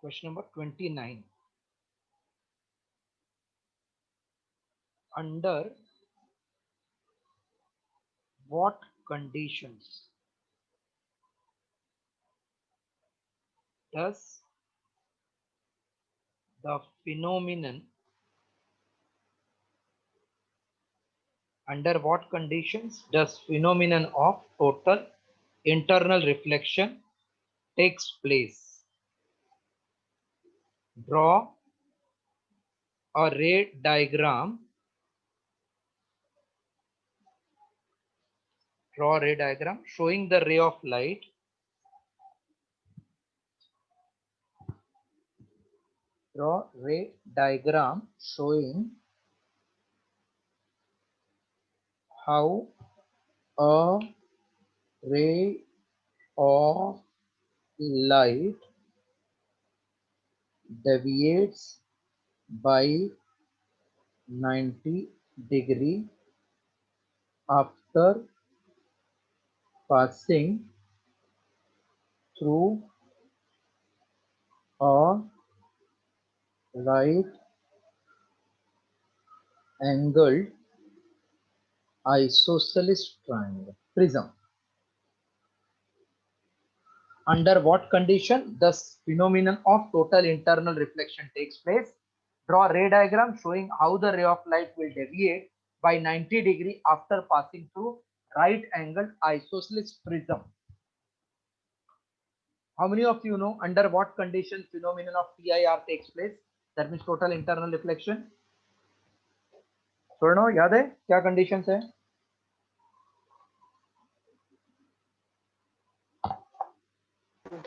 Question number 29. Under what conditions does the phenomenon under what conditions does phenomenon of total internal reflection takes place? Draw a ray diagram. Draw a ray diagram showing the ray of light draw ray diagram showing how a ray of light deviates by 90 degree after passing through a right angled isosceles triangle prism. Under what condition the phenomenon of total internal reflection takes place? Draw a ray diagram showing how the ray of light will deviate by 90 degree after passing through right angled isosceles prism. How many of you know under what condition phenomenon of TIR takes place? That means total internal reflection. सुनो याद है क्या conditions है?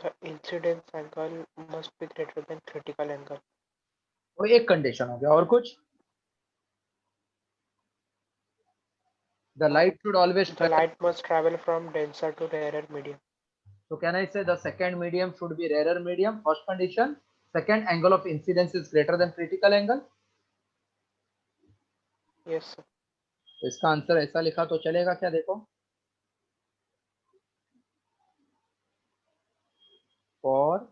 The incidence angle must be greater than critical angle. वो एक condition हो गया और कुछ? The light should always The travel. light must travel from denser to rarer medium. So can I say the second medium should be rarer medium? First condition. Second, angle of incidence is greater than critical angle. Yes, sir. तो इसका answer ऐसा लिखा तो चलेगा क्या? देखो, for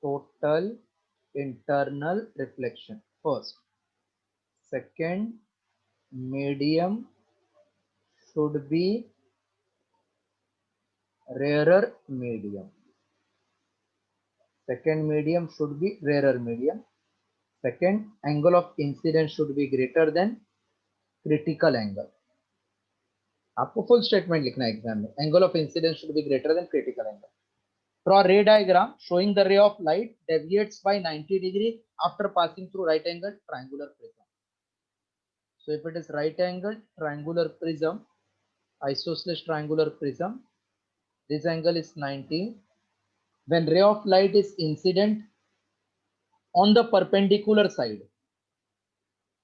total internal reflection first, second medium should be rarer medium. Second medium should be rarer medium. Second, angle of incidence should be greater than critical angle. आपको full statement लिखना है एग्जाम में. Angle of incidence should be greater than critical angle. Draw a ray diagram showing the ray of light deviates by 90 degree after passing through right angle triangular prism. So if it is right angle triangular prism, isosceles triangular prism, this angle is 90. When ray of light is incident on the perpendicular side,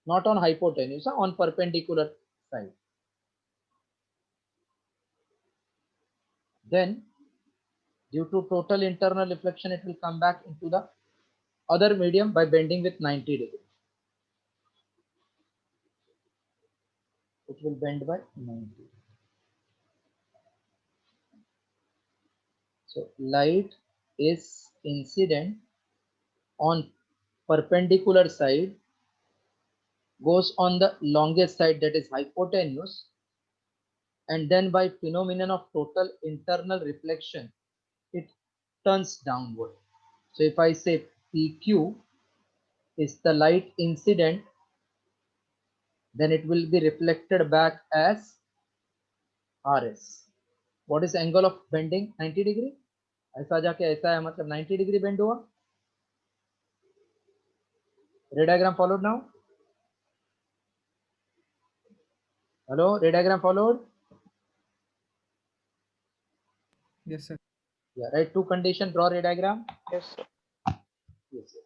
not on hypotenuse, on perpendicular side, then due to total internal reflection, it will come back into the other medium by bending with 90 degree. It will bend by 90. So light is incident on perpendicular side, goes on the longest side, that is hypotenuse, and then by phenomenon of total internal reflection, it turns downward. So if I say PQ is the light incident, then it will be reflected back as RS. What is angle of bending? 90 degree. ऐसा जाके ऐसा है, मतलब 90 degree bend हुआ. Ray diagram followed now. Hello, ray diagram followed. Yes, sir. Yeah, right. Two condition. Draw ray diagram. Yes, sir. Yes, yes.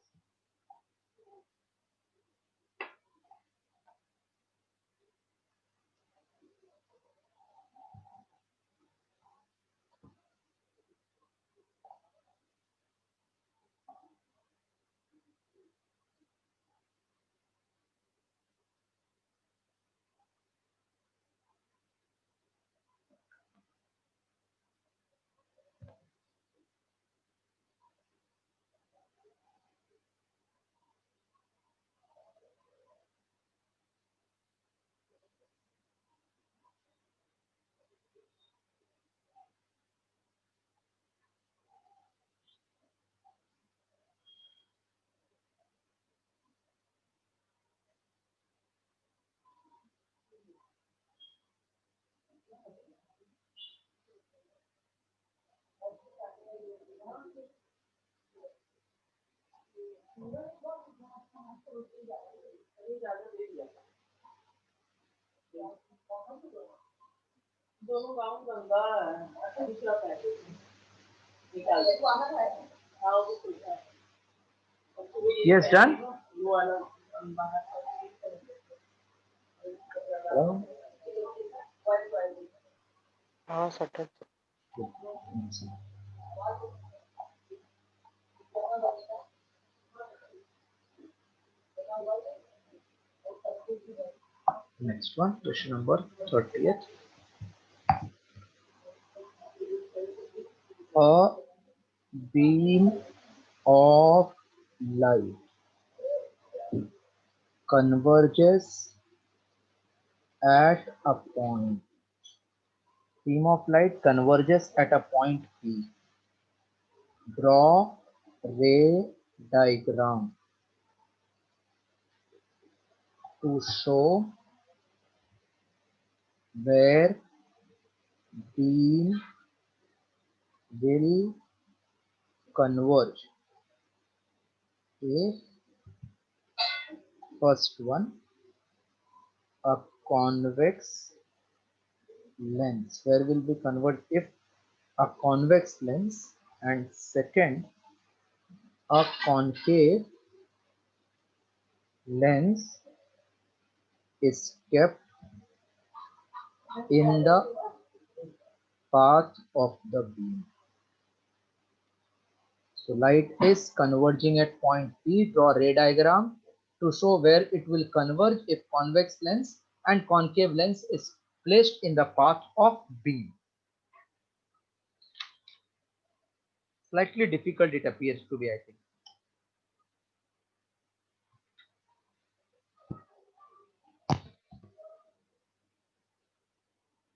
Yes, done. Hello? हाँ certain. Next one, question number 30th. A beam of light converges at a point. Beam of light converges at a point P. Draw ray diagram to show where beam will converge. Okay. First one, a convex lens. Where will be converge if a convex lens, and second, a concave lens is kept in the path of the beam. So light is converging at point P. Draw ray diagram to show where it will converge if convex lens and concave lens is placed in the path of beam. Slightly difficult it appears to be, I think.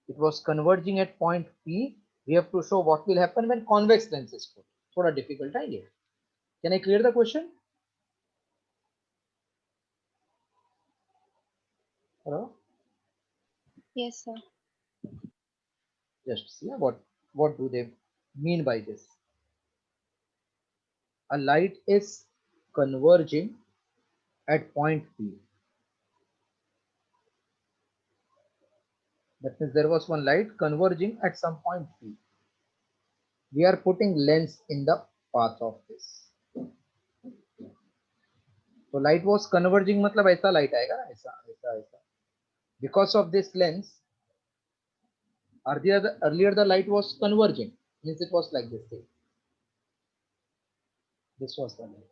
It was converging at point P. We have to show what will happen when convex lens is put. Thoda difficult idea. Can I clear the question? Hello? Yes, sir. Just see what do they mean by this. A light is converging at point P. That means there was one light converging at some point P. We are putting lens in the path of this. So light was converging मतलब ऐसा light आएगा ना, ऐसा ऐसा ऐसा. Because of this lens, earlier the light was converging, means it was like this thing. This was the light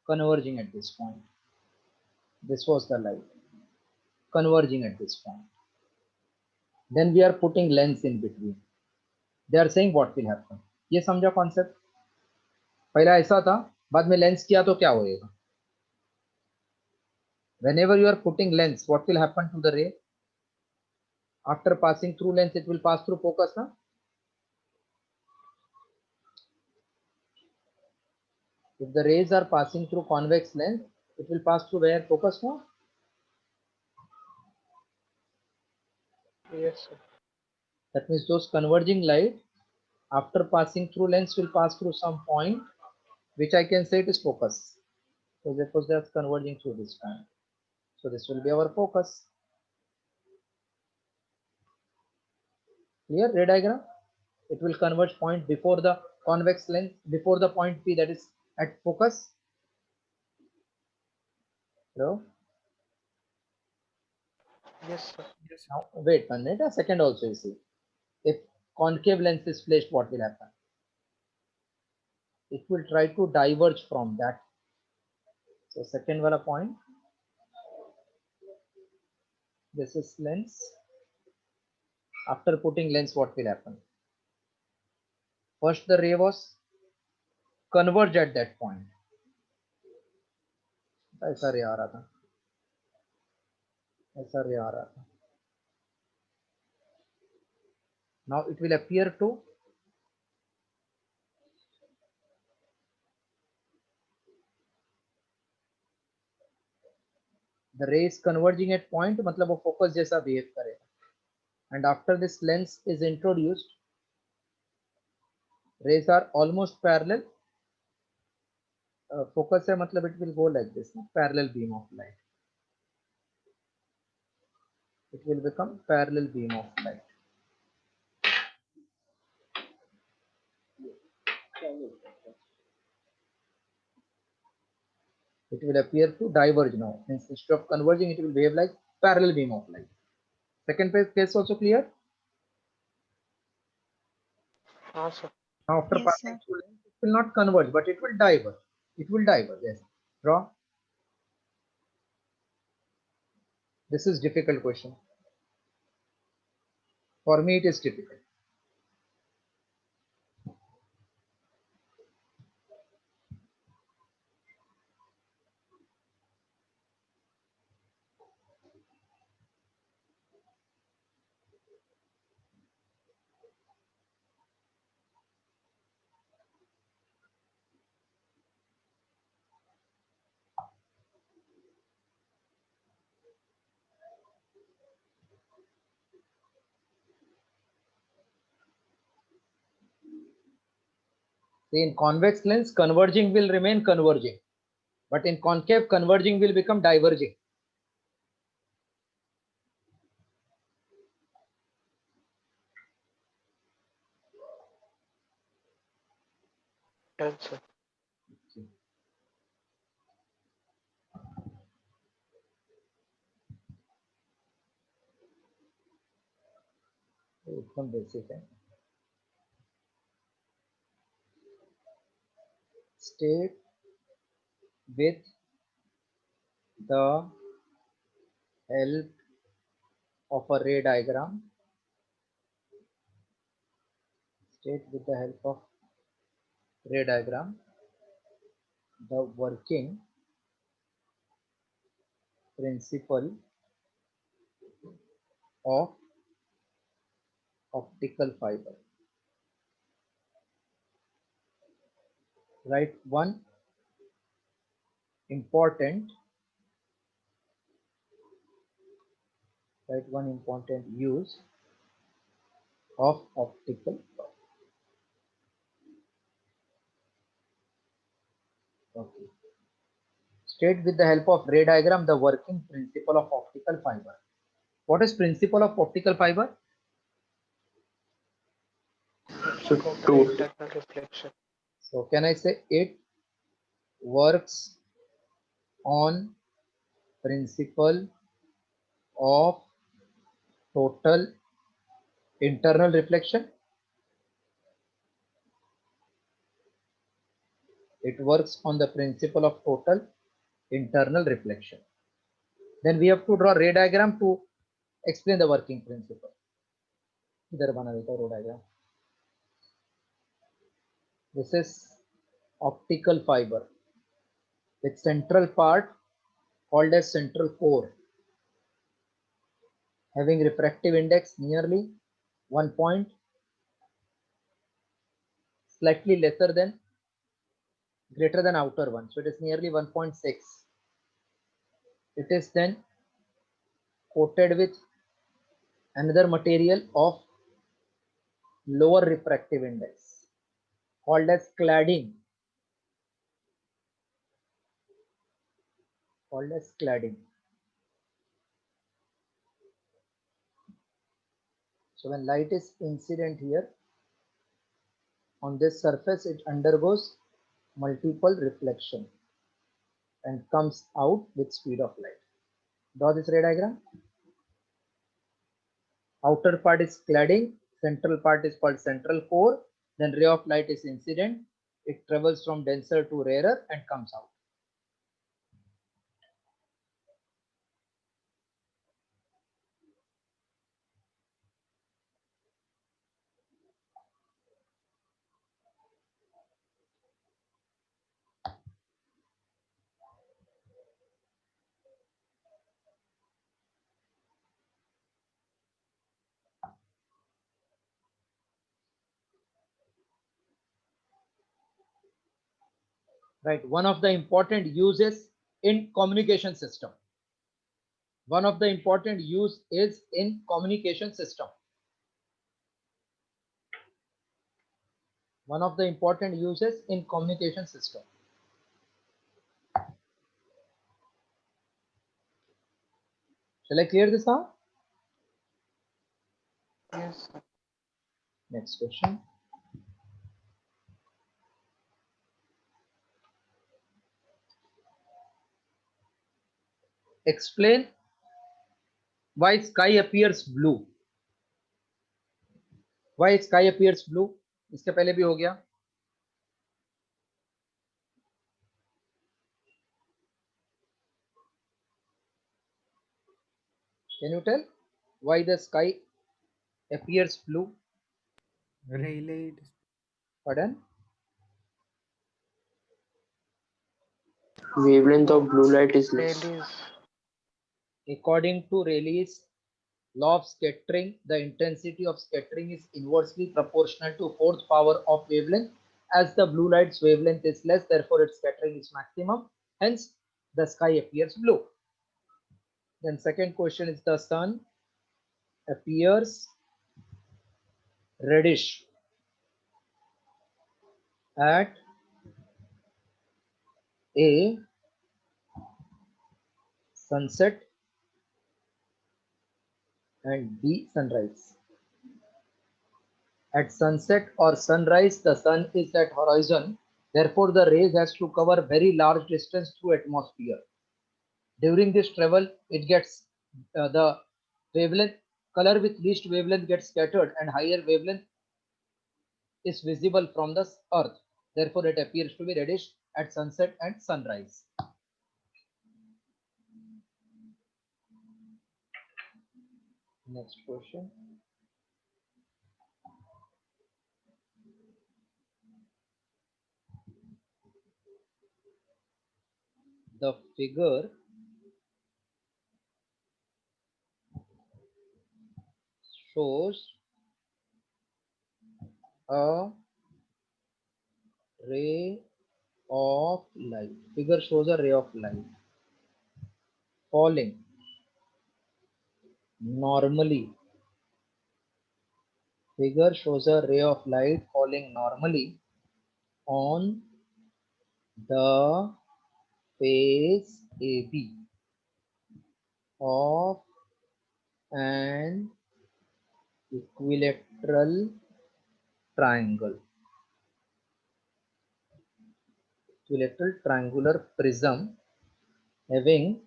converging at this point. This was the light converging at this point. Then we are putting lens in between. They are saying what will happen. ये समझा concept? पहला ऐसा था, बाद में lens किया तो क्या होएगा? Whenever you are putting lens, what will happen to the ray? After passing through lens, it will pass through focus, na? If the rays are passing through convex lens, it will pass through where? Focus, no? Yes sir. That means those converging light, after passing through lens, will pass through some point, which I can say it is focus. So therefore, that's converging through this point. So this will be our focus. Clear ray diagram? It will converge point before the convex lens, before the point P, that is at focus. Hello? Yes sir. Yes, sir. Now wait 1 minute, a second also you see. If concave lens is placed, what will happen? It will try to diverge from that. So second wala point. This is lens. After putting lens, what will happen? First the ray was converge at that point. ऐसा रे आ रहा था, ऐसा रे आ रहा था. Now it will appear to the ray is converging at point, मतलब वो focus जैसा behave करेगा. And after this lens is introduced, rays are almost parallel. focus है मतलब it will go like this, no? Parallel beam of light. It will become parallel beam of light. It will appear to diverge now. Instead of converging, it will behave like parallel beam of light. Second case also clear? Sir. Now after Yes, passing sir. through lens, it will not converge, but it will diverge. It will diverge, yes. Draw. This is difficult question. For me, it is difficult. See, in convex lens, converging will remain converging, but in concave, converging will become diverging. Done, sir. एकदम basic है. State with the help of a ray diagram. State with the help of ray diagram the working principle of optical fiber. Write one important use of optical fiber. Okay. State with the help of ray diagram the working principle of optical fiber. What is principle of optical fiber? Total internal reflection. So can I say it works on principle of total internal reflection? It works on the principle of total internal reflection. Then we have to draw ray diagram to explain the working principle. इधर बना देता हूँ ray diagram. This is optical fiber with central part called as central core, having refractive index nearly 1 point, slightly lesser than greater than outer one, so it is nearly 1.6. It is then coated with another material of lower refractive index called as cladding. So when light is incident here on this surface, it undergoes multiple reflection and comes out with speed of light. Draw this ray diagram. Outer part is cladding, central part is called central core, then ray of light is incident, it travels from denser to rarer and comes out. Right, one of the important uses in communication system. One of the important use is in communication system. One of the important uses in communication system. Shall I clear this now? Yes, sir. Next question. Explain why sky appears blue. Why sky appears blue? इसके पहले भी हो गया. Can you tell why the sky appears blue? Rayleigh. Pardon? Wavelength of blue light is less. Rayleigh's According to Rayleigh's law of scattering, the intensity of scattering is inversely proportional to fourth power of wavelength. As the blue light's wavelength is less, therefore its scattering is maximum. Hence, the sky appears blue. Then second question is the sun appears reddish at A, sunset, and B, sunrise. At sunset or sunrise, the sun is at horizon. Therefore, the rays has to cover very large distance through atmosphere. During this travel, it gets the wavelength color with least wavelength gets scattered, and higher wavelength is visible from the earth. Therefore, it appears to be reddish at sunset and sunrise. Next question. The figure shows a ray of light. Figure shows a ray of light falling normally. Figure shows a ray of light falling normally on the face AB of an equilateral triangle. Equilateral triangular prism having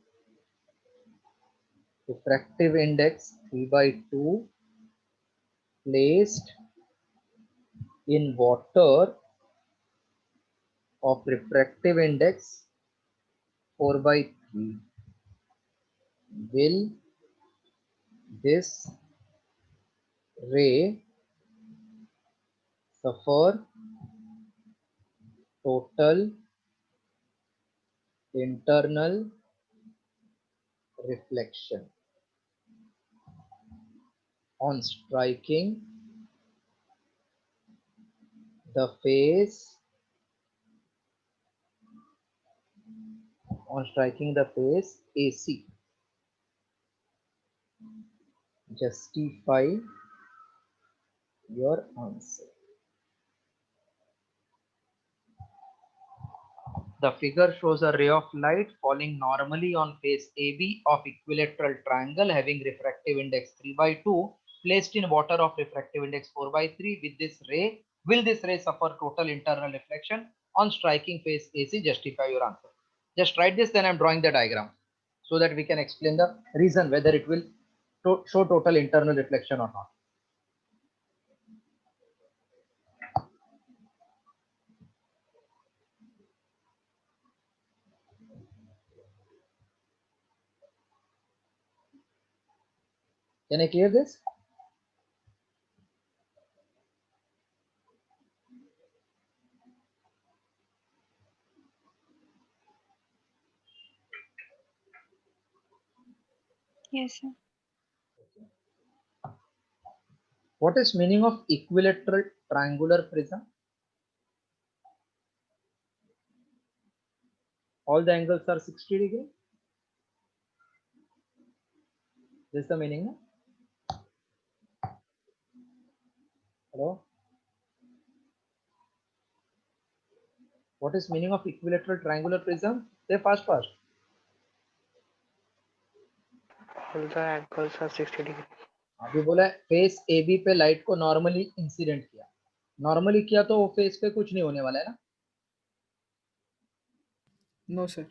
refractive index 3/2 placed in water of refractive index 4/3. Will this ray suffer total internal reflection on striking the face AC? Justify your answer. The figure shows a ray of light falling normally on face AB of equilateral triangle having refractive index 3/2 placed in water of refractive index 4/3. Will this ray suffer total internal reflection on striking face AC? Justify your answer. Just write this, then I'm drawing the diagram so that we can explain the reason whether it will show total internal reflection or not. Can I clear this? Yes, sir. What is meaning of equilateral triangular prism? All the angles are 60 degree. This is the meaning. No? Hello. What is meaning of equilateral triangular prism? Say fast. all the angles are 60 degree. अभी बोला face A B पे light को normally incident किया, normally किया तो वो face पे कुछ नहीं होने वाला है ना, No, sir.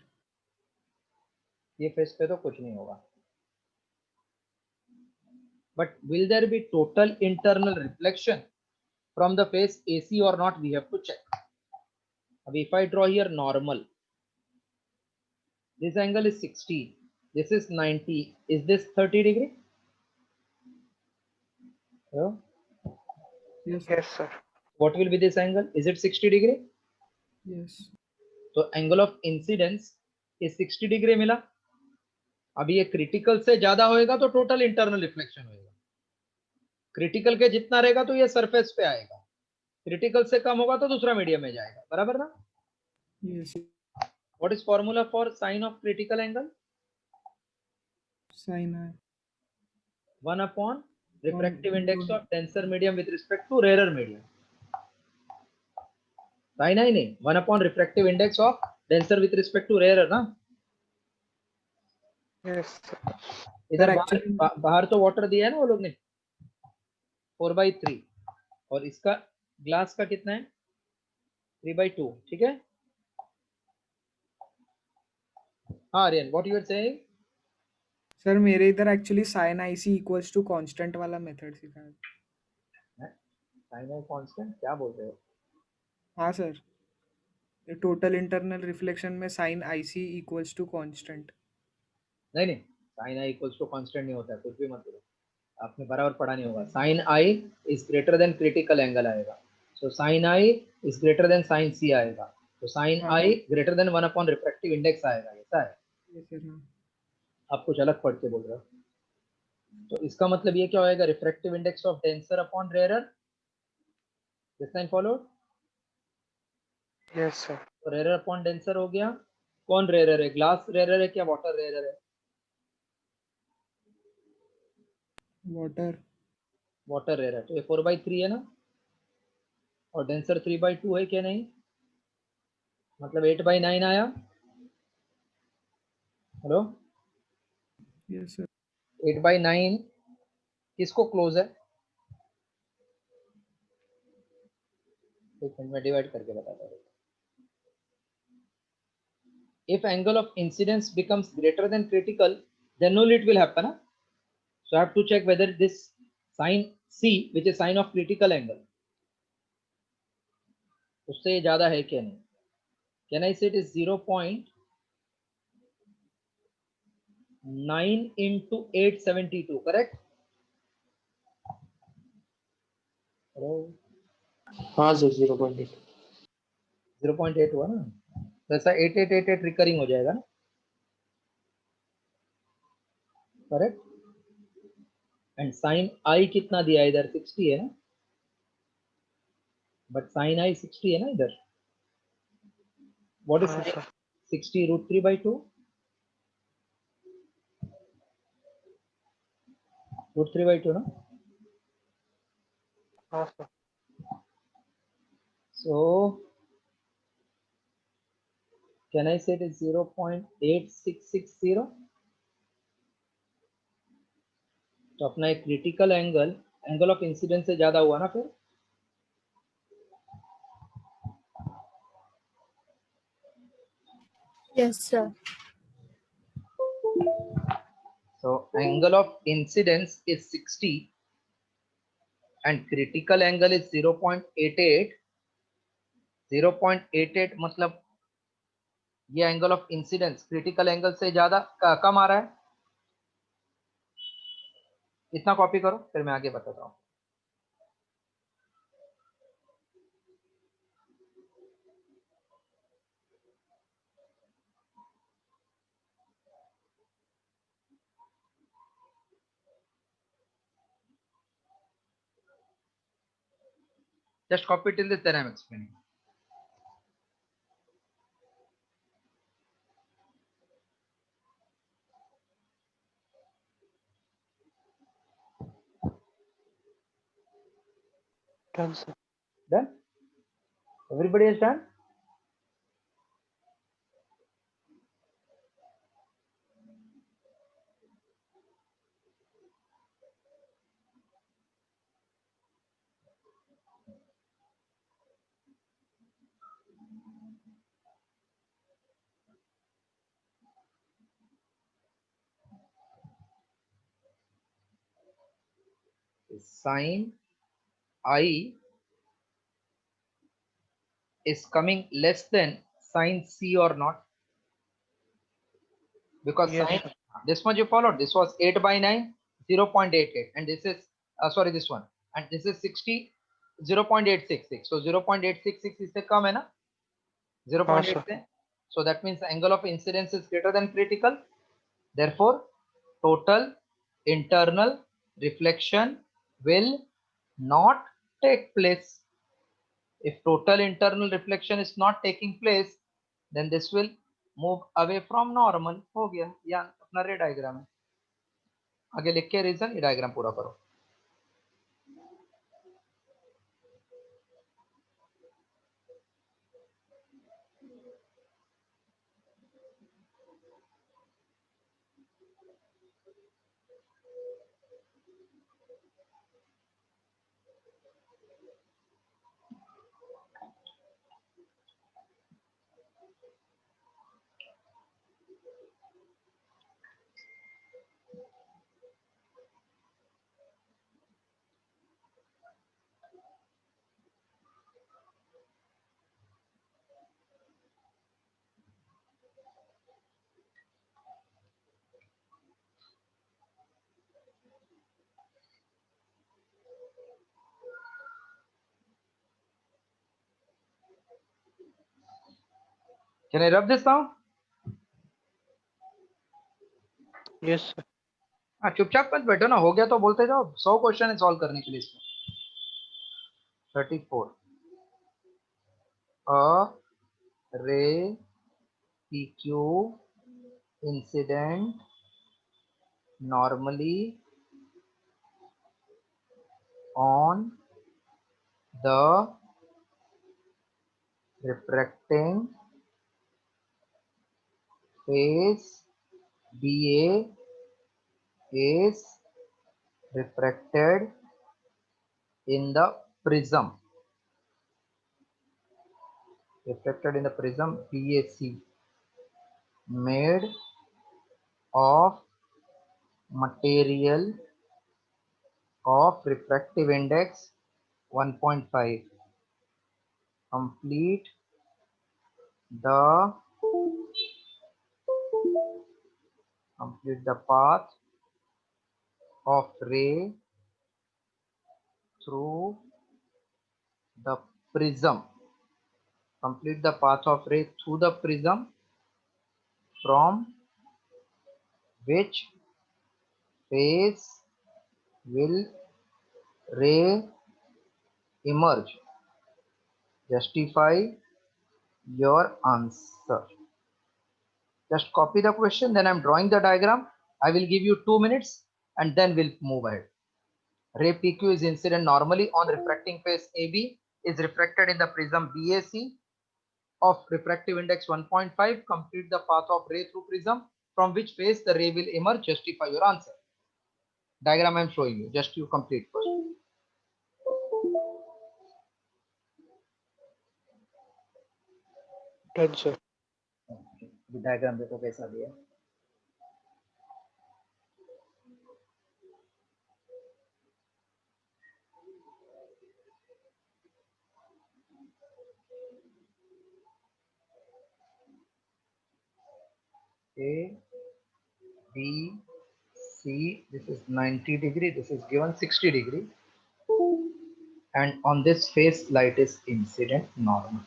ये फेस पे तो कुछ नहीं होगा. But will there be total internal reflection from the face AC or not? We have to check. Abhi if I draw here normal, this angle is 60, this is 90, is this 30 degree? Hello? Yes, sir. Yes, sir. What will be this angle? Is it 60 degree? Yes. तो angle of incidence is 60 degree मिला. अभी ये critical से ज्यादा होएगा तो total internal reflection होएगा, critical के जितना रहेगा तो ये सरफेस पे आएगा, क्रिटिकल से कम होगा तो दूसरा मीडियम में जाएगा, बराबर ना. Yes. What is formula for sin of critical angle? Sin I. 1 upon refractive One index into- of denser medium with respect to rarer medium. sin I नहीं, 1 upon refractive index of denser with respect to rarer ना. Yes, sir. इधर actually- बाहर तो water दिया है ना वो लोग ने 4/3, और इसका ग्लास का कितना है 3/2. ठीक है. हाँ Aryan, what you are saying? Sir मेरे इधर actually sine I C equals to constant वाला मेथड सिखाया. sin I कांस्टेंट क्या बोल रहे हो? हाँ सर, टोटल इंटरनल रिफ्लेक्शन में sine I C equals to constant. नहीं नहीं, sin I equals to constant नहीं होता है, कुछ भी मत बोलो, आपने बराबर पढ़ा नहीं होगा. sin I is greater than critical angle आएगा, सो sin I is greater than sin C आएगा, तो sin हाँ. I greater than 1 upon refractive index आएगा. ऐसा है, Yes, sir, हाँ. आप कुछ अलग पढ़ के बोल रहे हो. तो इसका मतलब ये क्या होएगा, refractive index of denser upon rare. This line follow. Yes, sir. तो रेयर अपॉन डेंसर हो गया. कौन रेयर है, ग्लास रेयर है क्या वाटर रेयर है? वाटर. वाटर रेयर है, तो ये 4/3 है ना, और डेंसर 3/2 है क्या नहीं, मतलब 8/9 आया. Hello, yes sir. 8/9 किसको क्लोज है? एक मिनट में डिवाइड करके बताता हूँ. If angle of incidence becomes greater than critical, then only it will happen. Huh? So I have to check whether this sin C, which is sin of critical angle, उससे ज्यादा है क्या नहीं. Can I say it is 0.9 into 872, correct? Hello? हाँ sir 0.8. 0.8 हुआ ना, तो ऐसा 8888 रिकरिंग हो जाएगा ना, करेक्ट. एंड साइन आई कितना दिया है इधर, 60 है ना, बट साइन आई 60 है ना इधर. व्हाट इज हाँ, sir. 60 √3/2, √3/2 ना. हाँ, sir. So can I say it is 0.8660? तो अपना एक critical angle angle of incidence से ज्यादा हुआ ना फिर. Yes, sir. So angle of incidence is 60 and critical angle is 0.88. 0.88 मतलब ये angle of incidence critical angle से ज्यादा कम आ रहा है. इतना कॉपी करो, फिर मैं आगे बताता हूँ. Just copy till this, then I'm explaining. Done, sir. Done? Everybody is done? Sin I is coming less than sin C or not? Because Yes, sin, sir. this one you followed, this was 8 by 9, 0.88, and this is, sorry, this one, and this is 60, 0.866. So 0.866 is the come, hai na? हाँ 0.8 sir. से. So that means the angle of incidence is greater than critical. Therefore, total internal reflection will not take place. If total internal reflection is not taking place, then this will move away from normal. हो गया, या अपना रे diagram है. आगे लिख के reason, ये डायग्राम पूरा करो. Can I rub this down? Yes, sir. हाँ, चुपचाप मत बैठो ना, हो गया तो बोलते जाओ. 100 क्वेश्चन है सॉल्व करने के लिए इसमें. 34. A ray PQ incident normally on the refracting phase BA is refracted in the prism. Reflected in the prism BAC made of material of refractive index 1.5. Complete the path of ray through the prism. Complete the path of ray through the prism from which phase will ray emerge. Justify your answer. Just copy the question, then I'm drawing the diagram. I will give you 2 minutes and then we'll move ahead. Ray PQ is incident normally on refracting phase AB, is refracted in the prism BAC of refractive index 1.5. Complete the path of ray through prism from which phase the ray will emerge. Justify your answer. Diagram I'm showing you, just you complete first. Done, sir. The diagram देखो कैसा दिया. A, B, C, this is 90 degree, this is given 60 degree, and on this phase light is incident normal.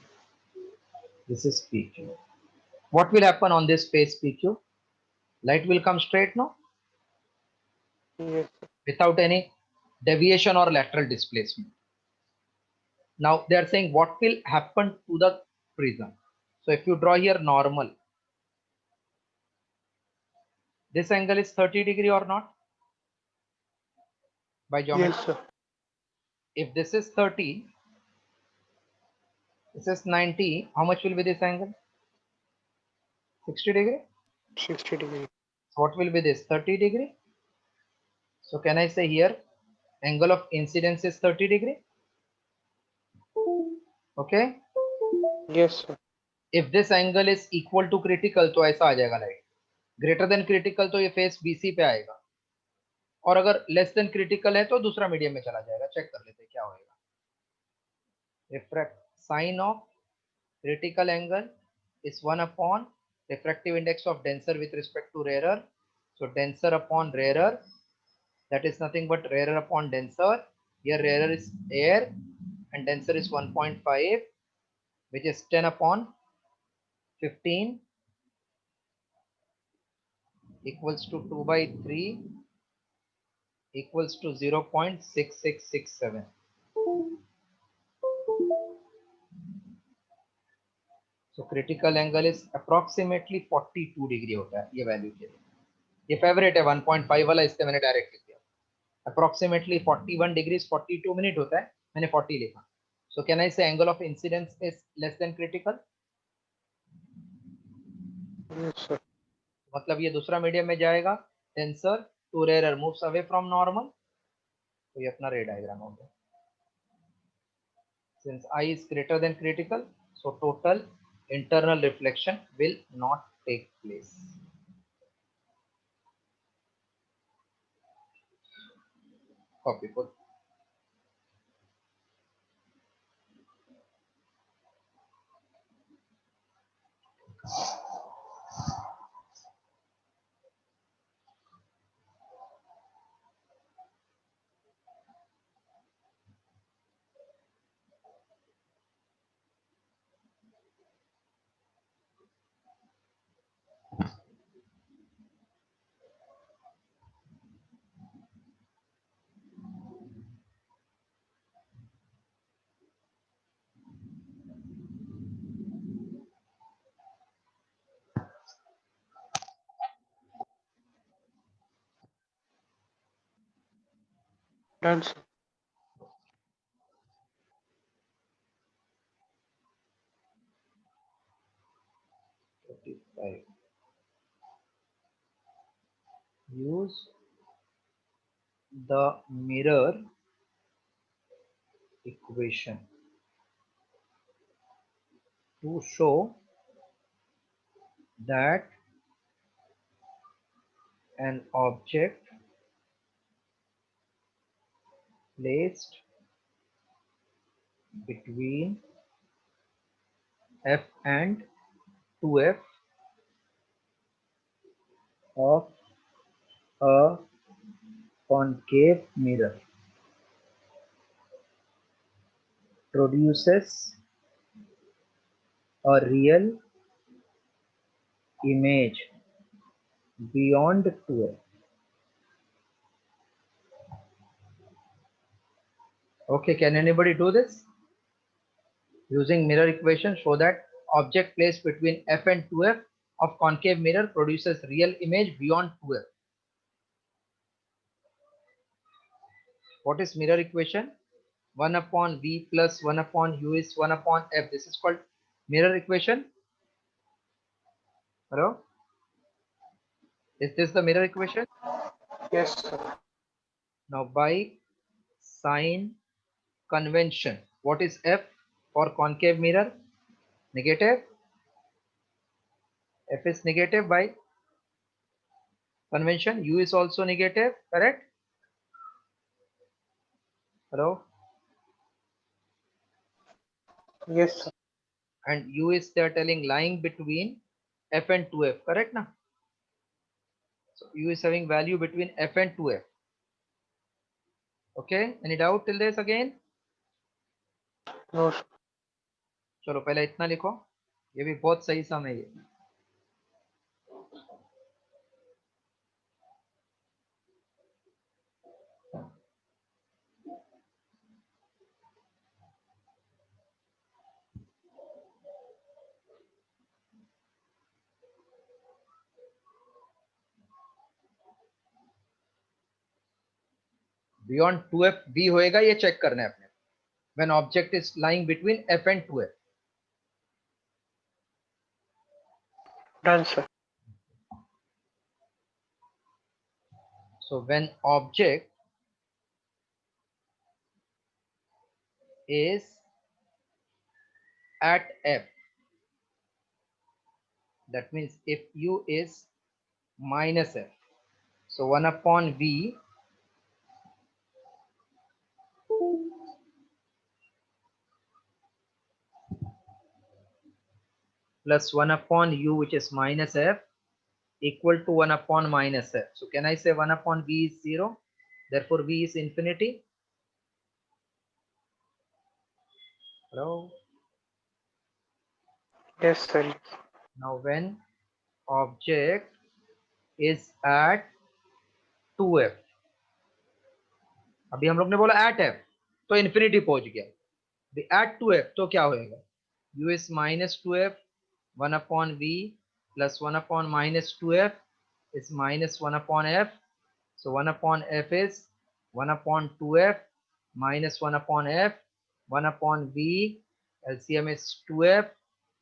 This is PQ. What will happen on this phase PQ? Light will come straight, no? Yes, sir. Without any deviation or lateral displacement. Now they are saying what will happen to the prism. So if you draw here normal, this angle is 30 degree or not? By geometry. Yes, sir. If this is 30, this is 90, how much will be this angle? 60 degree. 60 degree. So what will be this? 30 degree. So can I say here angle of incidence is 30 degree? Okay. Yes, sir. If this angle is equal to critical तो ऐसा आ जाएगा light. Greater than critical तो ये face BC पे आएगा. और अगर less than critical है तो दूसरा मीडियम में चला जाएगा। चेक कर लेते हैं क्या होएगा। Refract sine of critical angle is 1 upon refractive index of denser with respect to rarer. So denser upon rarer, that is nothing but rarer upon denser. Here rarer is air and denser is 1.5, which is 10 upon 15 equals to 2 by 3 equals to 0.6667. So critical angle is approximately 42 degree होता है ये value के लिए। ये favourite है 1.5 वाला, इससे मैंने डायरेक्ट लिख दिया। Approximately 41 degrees 42 minute होता है, मैंने 40 लिखा। So can I say angle of incidence is less than critical? Yes, sir. मतलब ये दूसरा मीडियम में जाएगा, denser to rarer moves away from normal, तो ये अपना रे डायग्राम हो गया। Since I is greater than critical, so total internal reflection will not take place. Copy put. Done, sir. Use the mirror equation to show that an object placed between f and 2f of a concave mirror produces a real image beyond 2f. Okay, can anybody do this? Using mirror equation, show that object placed between f and 2f of concave mirror produces real image beyond 2f. What is mirror equation? 1 upon v plus 1 upon u is 1 upon f. This is called mirror equation. Hello? Is this the mirror equation? Yes, sir. Now by sign convention, what is f for concave mirror? Negative. F is negative by convention. U is also negative, correct? Hello? Yes, sir. And U is they are telling lying between f and 2f, correct now? So U is having value between f and 2f. Okay, any doubt till this again? No, sir. चलो पहले इतना लिखो, ये भी बहुत सही समय है। बियॉन्ड 2f b होएगा, ये चेक करना है अपने। When object is lying between f and 2f. Done, sir. So when object is at f, that means if u is minus f, so 1 upon v plus 1 upon u, which is minus f, equal to 1 upon minus f. So can I say 1 upon v is 0? Therefore v is infinity. Hello? Yes, sir. Now when object is at 2f, अभी हम लोग ने बोला at f, तो infinity पहुंच गया. The at 2f तो क्या होएगा? u is minus 2f, 1 upon v plus 1 upon minus 2f is minus 1 upon f. So 1 upon f is 1 upon 2f minus 1 upon f, 1 upon v, LCM is 2f,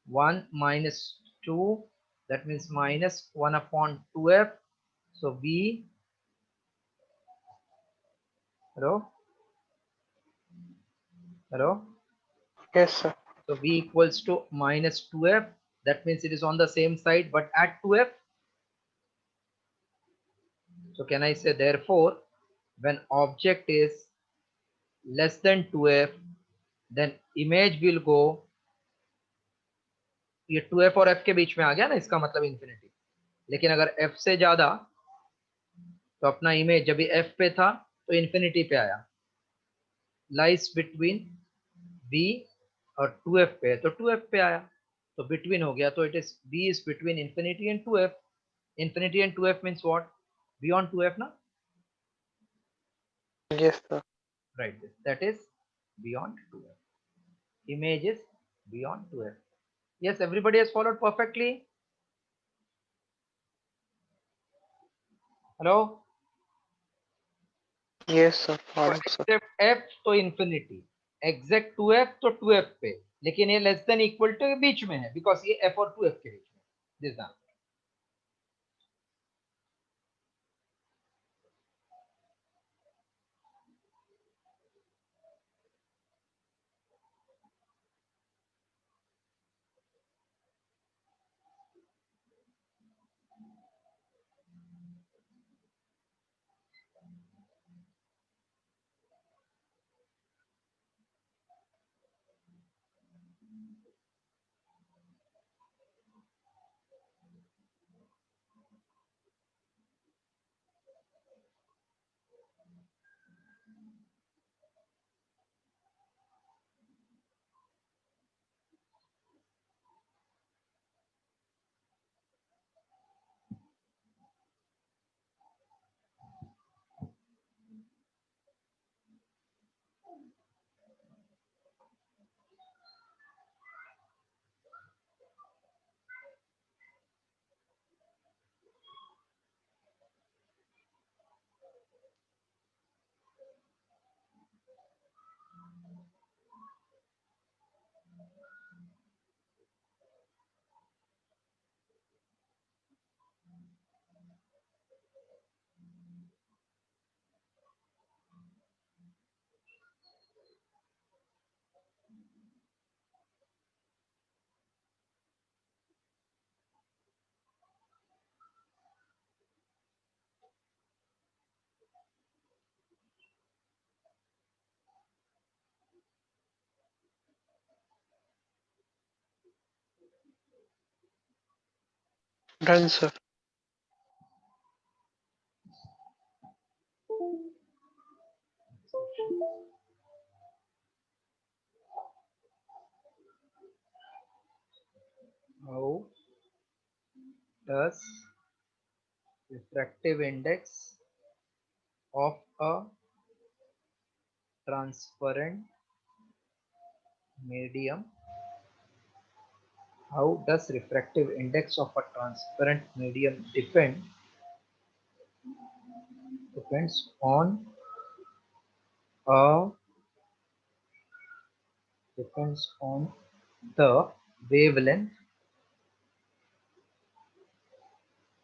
1 minus 2, that means minus 1 upon 2f. So v, hello, hello. Yes, sir. So v equals to minus 2f. That means it is on the same side but at 2f. So can I say therefore when object is less than 2f, then image will go, ये 2f और f के बीच में आ गया ना, इसका मतलब infinity. लेकिन अगर f से ज्यादा तो अपना इमेज जब भी f पे था तो इंफिनिटी पे आया. लाइज बिटवीन v और 2f पे, तो 2f पे आया, तो बिटवीन हो गया, तो it is v is between infinity and 2f. Infinity and 2f means what? Beyond 2f ना. Yes, sir. Right, that is beyond 2f. Image is beyond 2f. Yes, everybody has followed perfectly. Hello. Yes, sir. तो Followed, sir. Accept f तो infinity, exact 2f तो 2f पे, लेकिन ये less than equal to के बीच में है because ये f और 2f के बीच में. This answer. Done, sir. How does refractive index of a transparent medium, how does refractive index of a transparent medium depends on a depends on the wavelength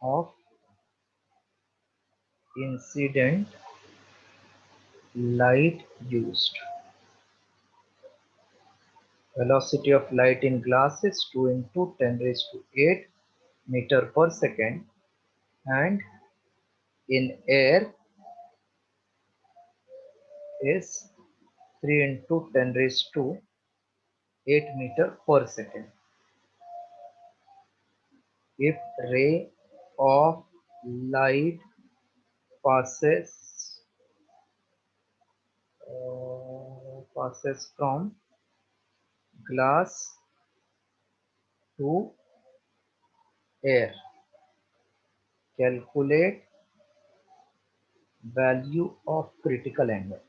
of incident light used. Velocity of light in glass is 2 into 10 raised to 8 meter per second, and in air is 3 into 10 raised to 8 meter per second. if ray of light passes from glass to air, calculate value of critical angle.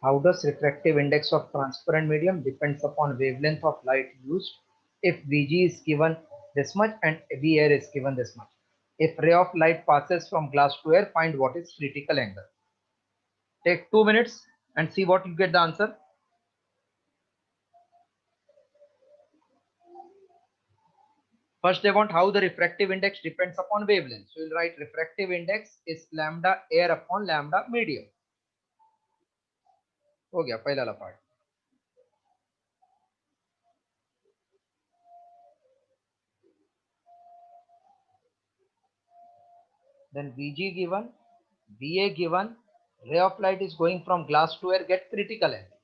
How does refractive index of transparent medium depends upon wavelength of light used. If Vg is given this much and V air is given this much. If ray of light passes from glass to air, find what is critical angle. Take 2 minutes and see what you get the answer. First they want how the refractive index depends upon wavelength. So you'll write refractive index is lambda air upon lambda medium. हो गया पहला वाला part. Then Vg given, Va given, ray of light is going from glass to air, get critical angle.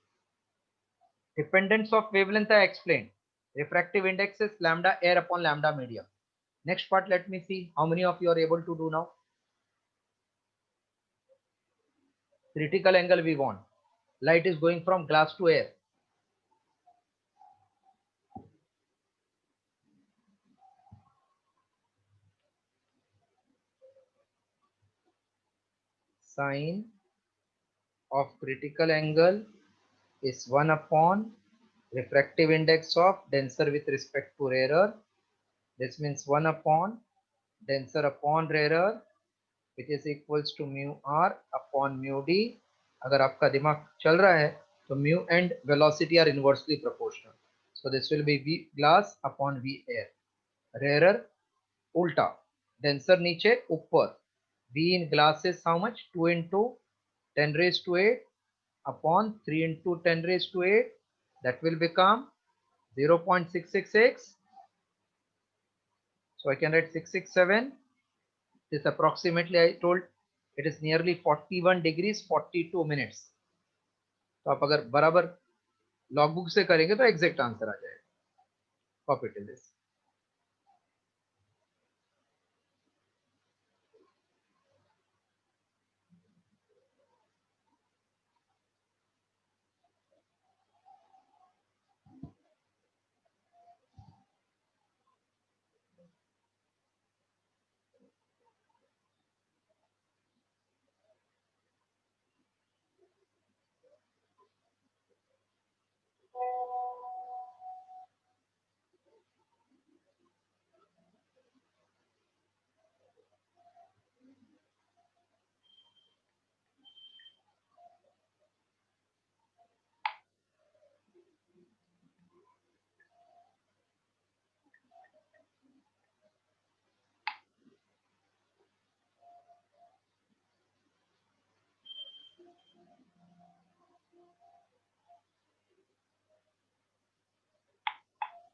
Dependence of wavelength I explained. Refractive index is lambda air upon lambda medium. Next part, let me see how many of you are able to do now. Critical angle we want. Light is going from glass to air. Sine of critical angle is 1 upon refractive index of denser with respect to rarer. This means 1 upon denser upon rarer, which is equals to mu r upon mu d. अगर आपका दिमाग चल रहा है तो mu and velocity are inversely proportional. So this will be V glass upon V air. Rarer ulta, denser नीचे ऊपर. V in glass is how much? 2 into 10 raised to 8 upon 3 into 10 raised to 8. That will become 0.666. So I can write 667. This approximately I told it is nearly 41 degrees 42 minutes. तो आप अगर बराबर logbook से करेंगे तो exact answer आ जाएगा. Copy to this.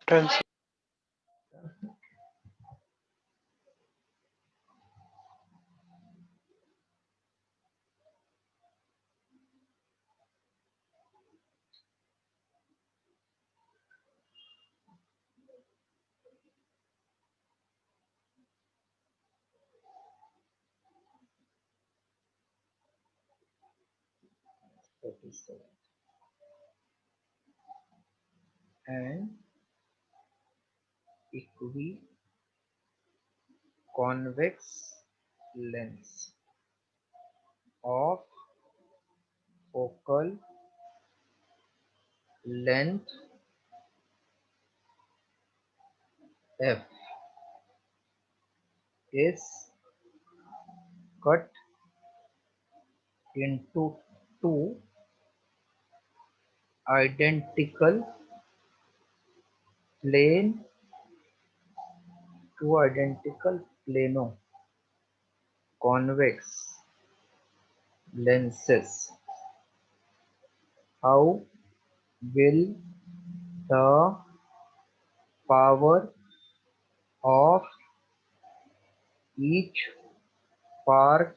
Done. And equiconvex lens of focal length f is cut into two identical plane plano convex lenses. How will the power of each part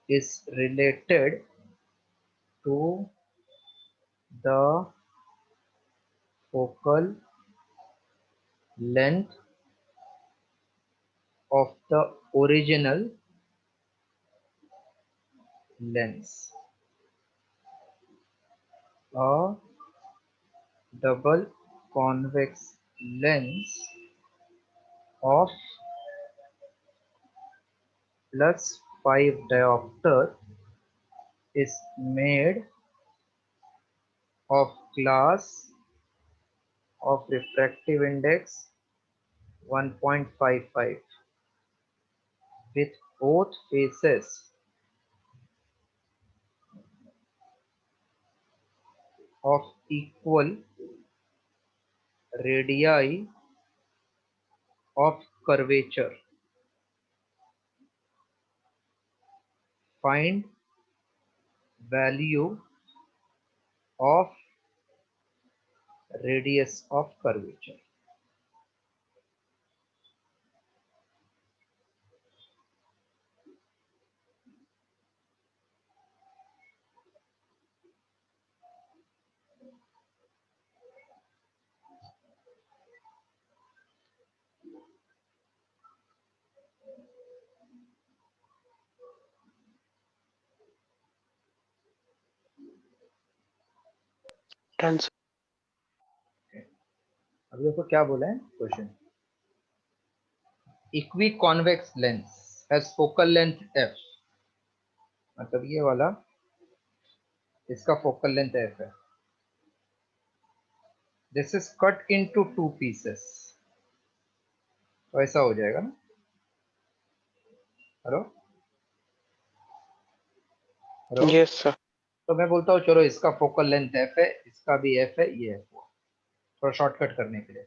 is related to the focal length of the original lens. A double convex lens of +5 diopter is made of glass of refractive index 1.55 with both faces of equal radii of curvature. Find value of radius of curvature. Done, sir. अब देखो क्या बोला है question. Equiconvex lens has focal length f. मतलब ये वाला इसका focal length f है. This is cut into 2 pieces. तो ऐसा हो जाएगा ना. Hello hello. Yes, sir. तो मैं बोलता हूँ चलो इसका फोकल लेंथ f है, इसका भी f है, ये f हुआ. थोड़ा शॉर्टकट करने के लिए.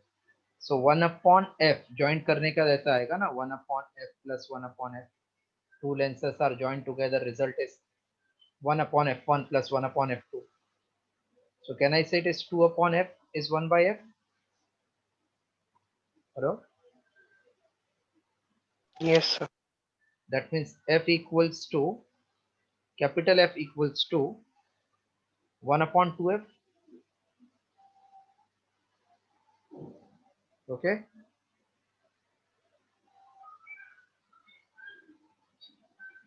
सो 1/f ज्वाइंट करने का ऐसा आएगा ना, 1/f plus 1/f. Two lenses are joined together, result is 1/f1 plus 1/f2. So can I say it is 2/f is 1/f? Hello? Yes, sir. That means f equals to, capital F equals to 1/2f. Okay?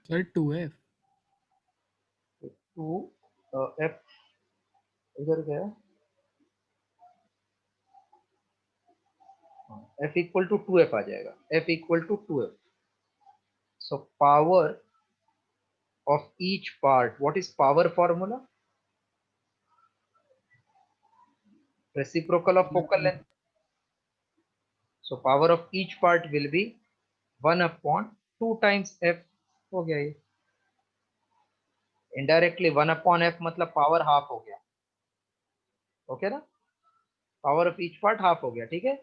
Sir, 2f. 2 f इधर गया. f equal to 2f आ जाएगा. f equal to 2f. So power of each part. What is power formula? Reciprocal of focal length. So power of each part will be 1/2 times f. हो गया ये. Indirectly 1/f मतलब power half हो गया. Okay ना. Power of each part half हो गया. ठीक है.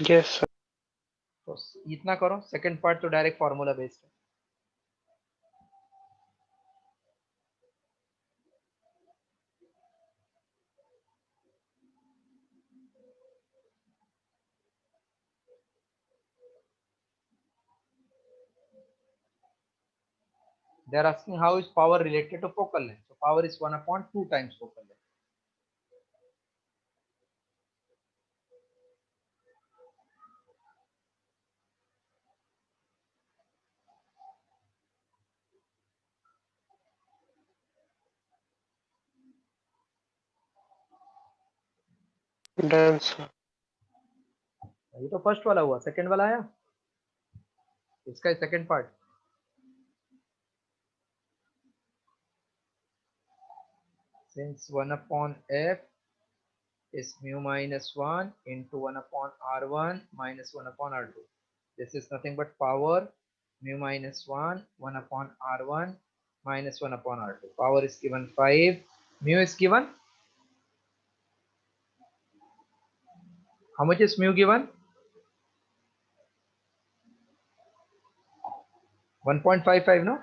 Yes, sir. तो इतना करो. सेकंड पार्ट तो डायरेक्ट फार्मूला बेस्ड है. They are asking how is power related to focal length. So power is 1/2 times focal length. Done, sir. ये तो फर्स्ट वाला हुआ. सेकंड वाला आया. इसका second part. Since 1/f is mu minus 1 into 1/r1 minus 1/r2. This is nothing but power mu minus 1 1/r1 minus 1/r2. Power is given 5. Mu is given. How much is mu given? 1.55, no?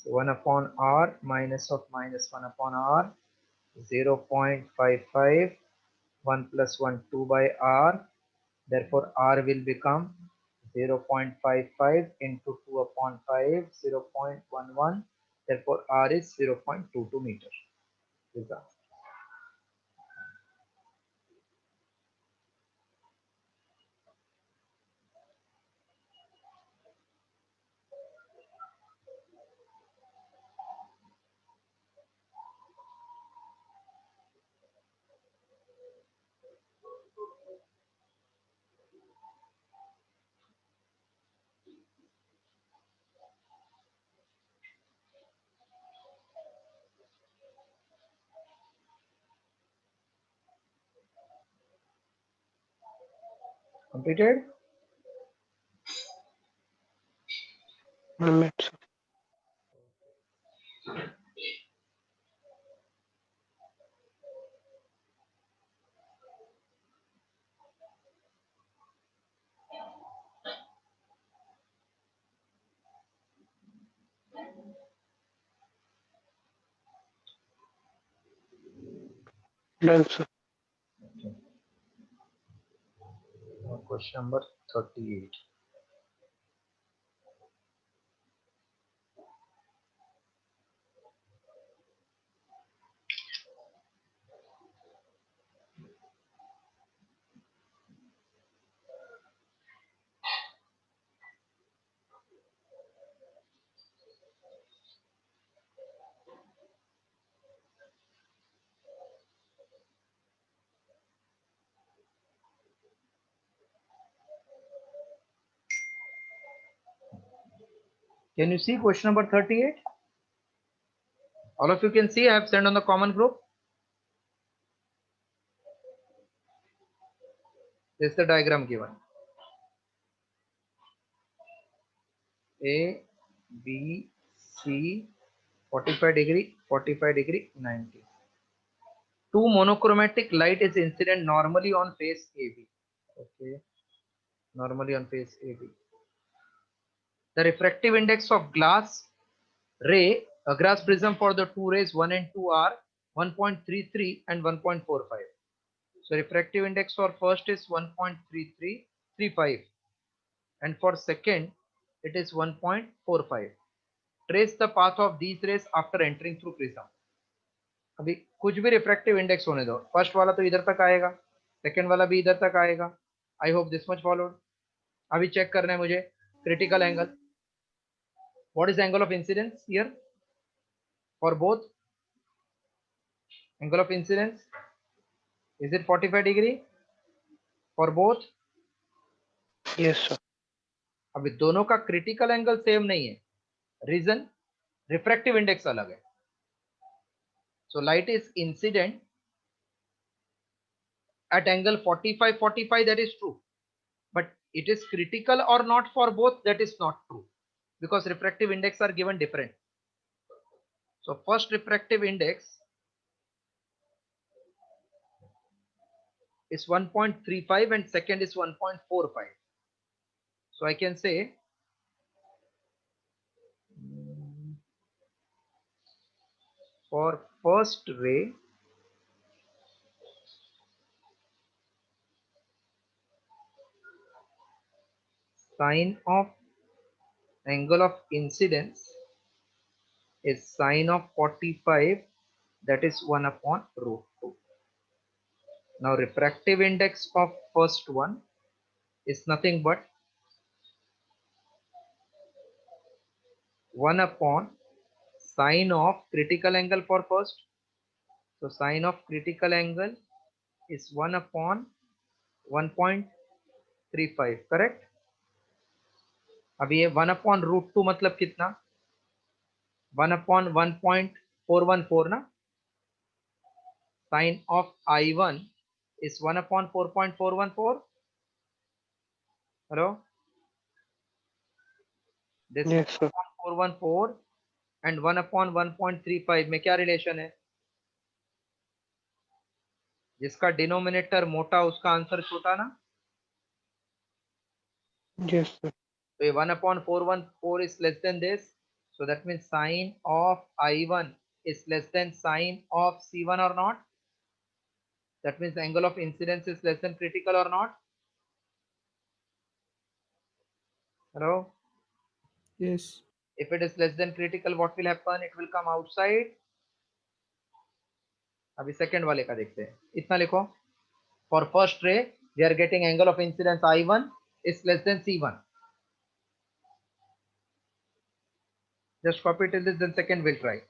So 1/r minus of minus 1/r, 0.55. 1 plus 1 2 by r. Therefore r will become 0.55 into 2/5, 0.11. Therefore, R is 0.22 meter. Is the answer. Completed? Minute, sir. Done, sir. Okay. Now question number 38. Can you see question number 38? All of you can see. I have sent on the common group. This is the diagram given. A, B, C, 45 degree, 45 degree, 90. Two monochromatic light is incident normally on face AB. Okay, normally on face AB. The refractive index of glass ray, a glass prism for the two rays 1 and 2 are 1.33 and 1.45. So refractive index for first is 1.3335 and for second it is 1.45. Trace the path of these rays after entering through prism. अभी कुछ भी refractive index होने दो, first वाला तो इधर तक आएगा, सेकंड वाला भी इधर तक आएगा. I hope this much followed. अभी चेक करना है मुझे critical angle. What is angle of incidence here for both? Angle of incidence is it 45 degree for both? Yes, sir. अभी दोनों का क्रिटिकल एंगल सेम नहीं है. रीजन, रिफ्रैक्टिव इंडेक्स अलग है. So light is incident at angle 45 that is true, but it is critical or not for both, that is not true, because refractive index are given different. So first refractive index is 1.35 and second is 1.45. So I can say for first ray sine of angle of incidence is sine of 45, that is 1 upon root 2. Now refractive index of first one is nothing but 1 upon sine of critical angle for first. So sine of critical angle is 1 upon 1.35, correct? अभी ये 1 upon root 2 मतलब कितना? 1 upon 1.414 ना? Sine of I1 is 1 upon 4.414. Hello? This Yes, sir. 414 and 1 upon 1.35 में क्या relation है? जिसका denominator मोटा उसका आंसर छोटा ना? Yes, sir. So 1 upon 414 is less than this. So that means sine of I1 is less than sine of C1 or not? That means the angle of incidence is less than critical or not? Hello? Yes. If it is less than critical, what will happen? It will come outside. अभी second वाले का देखते हैं. इतना लिखो. For first ray, we are getting angle of incidence I1 is less than C1. Just copy till this, then second we'll try.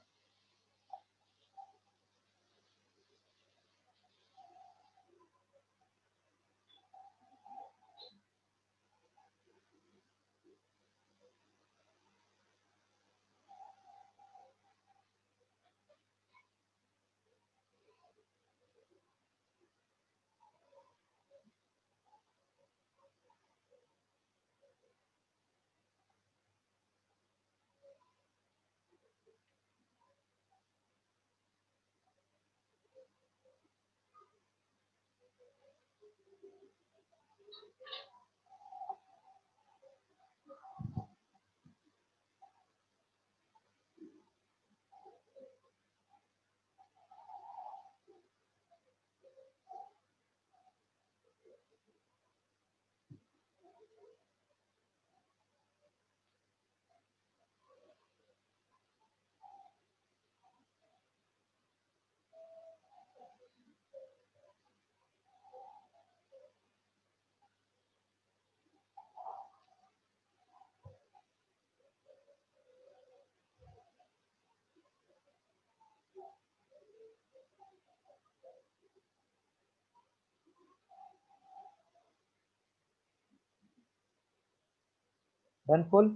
Done full?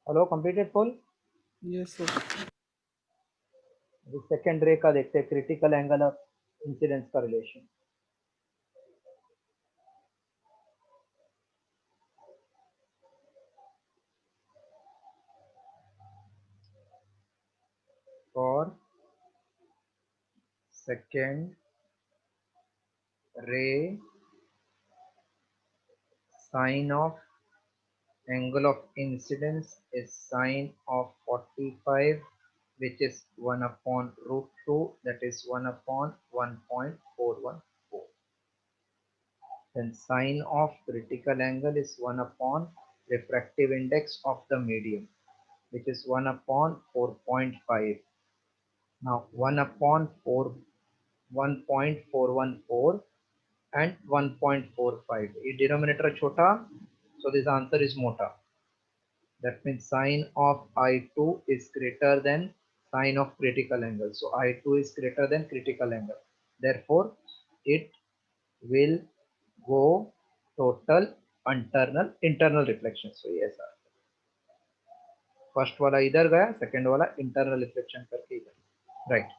Hello, completed full? Yes, sir. The second ray का देखते हैं critical angle of incidence का relation. For second ray, sine of angle of incidence is sine of 45, which is 1 upon root 2, that is 1 upon 1.414. Then sine of critical angle is 1 upon refractive index of the medium, which is 1 upon 4.5. Now 1 upon 1.414 and 1.45. A denominator chota, so this answer is mota. That means sine of I2 is greater than sine of critical angle. So I2 is greater than critical angle. Therefore, it will go total internal reflection. So yes, sir. First वाला इधर गया, second वाला internal reflection करके इधर. Right.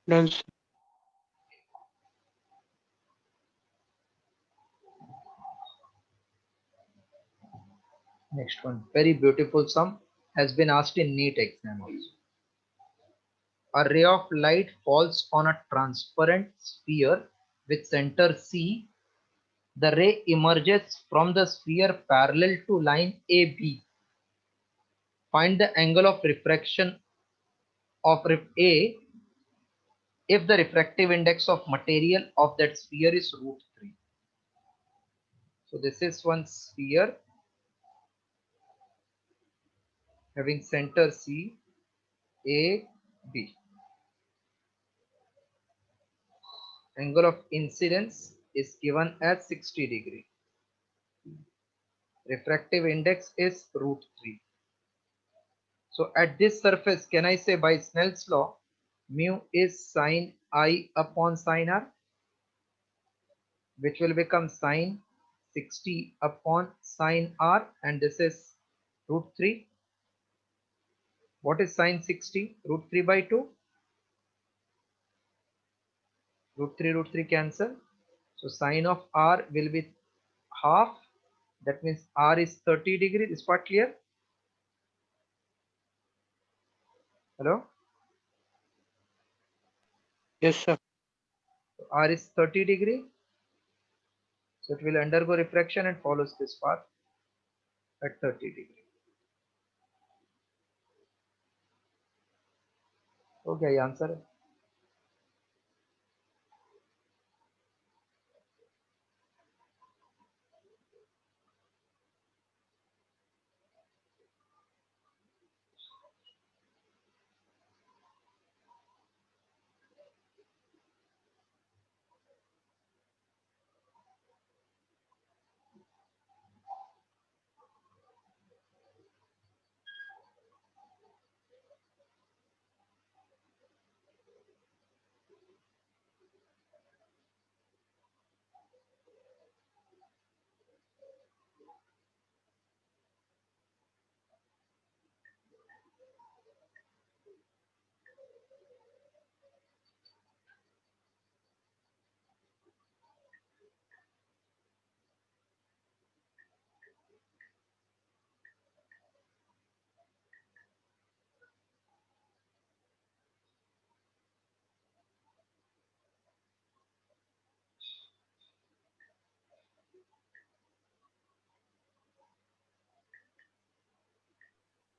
Done, sir. Next one, very beautiful sum, has been asked in NEET exam also. A ray of light falls on a transparent sphere with center C. The ray emerges from the sphere parallel to line AB. Find the angle of refraction of A if the refractive index of material of that sphere is root 3. So this is one sphere having center C, A, B. Angle of incidence is given as 60 degree. Refractive index is root 3. So at this surface, can I say by Snell's law, mu is sine I upon sine r, which will become sine 60 upon sine r, and this is root 3. What is sine 60? Root 3 by 2. Root 3 cancel. So sine of r will be half. That means r is 30 degree. This part clear? Hello? Yes, sir. So r is 30 degree. So it will undergo refraction and follows this path at 30 degree. Okay, ये answer है.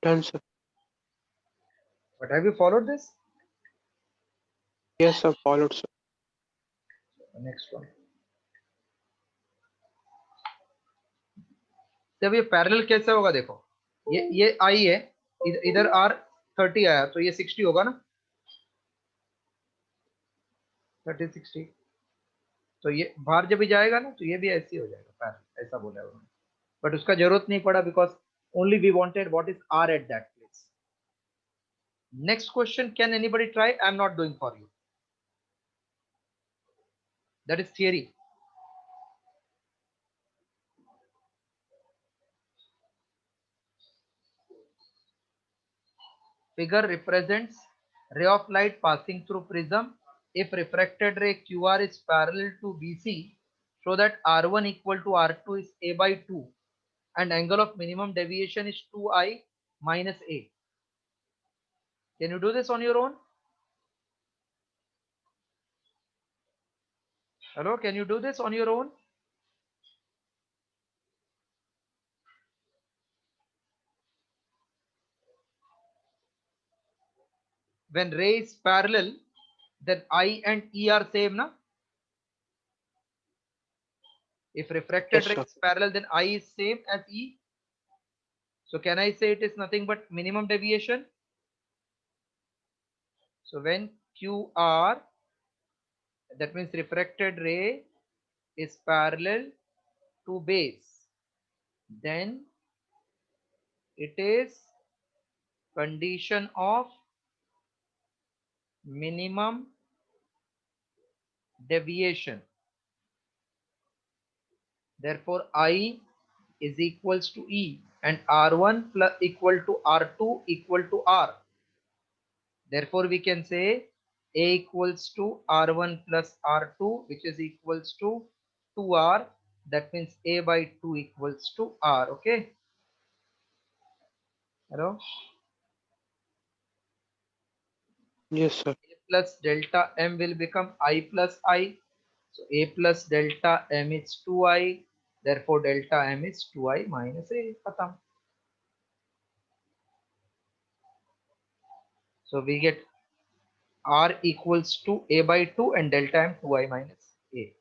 Done, sir. But have you followed this? Yes, sir. Followed, sir. The next one. जब ये parallel कैसे होगा देखो, ये आई है, इधर आर 30 आया, तो ये 60 होगा ना, 30 60. तो ये बाहर जब भी जाएगा ना, तो ये भी ऐसे ही हो जाएगा पैरेलल, ऐसा बोला है उन्होंने. बट उसका जरूरत नहीं पड़ा because only we wanted what is are at that place. Next question, can anybody try? I am not doing for you. That is theory. Figure represents ray of light passing through prism. If refracted ray QR is parallel to BC, show that R1 equal to R2 is A by 2 and angle of minimum deviation is 2I minus A. Can you do this on your own? Hello, can you do this on your own? When ray is parallel, then I and E are same, na? If refracted Yes, ray sir. is parallel, then I is same as E. So can I say it is nothing but minimum deviation? So when QR, that means refracted ray is parallel to base, then it is condition of minimum deviation. Therefore I is equals to E and R1 plus equal to R2 equal to R. Therefore we can say A equals to R1 plus R2, which is equals to 2R. That means A by 2 equals to R. Okay. Hello. Yes, sir. A plus delta M will become I plus I. So A plus delta M is 2I. Therefore delta M is 2I minus A. Khatam. So we get R equals to A by 2 and delta M 2I minus A.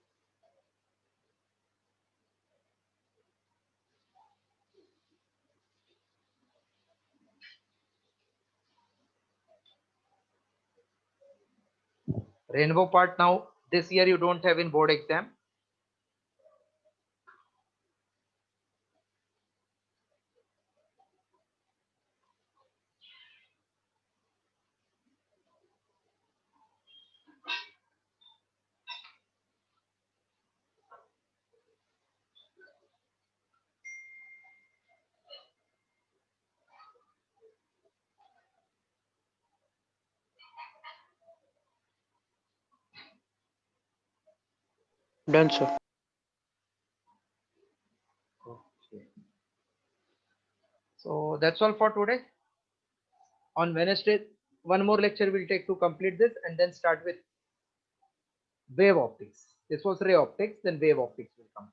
Rainbow part now this year you don't have in board exam. Done, sir. Okay. So that's all for today. On Wednesday, one more lecture we'll take to complete this and then start with wave optics. This was ray optics, then wave optics will come.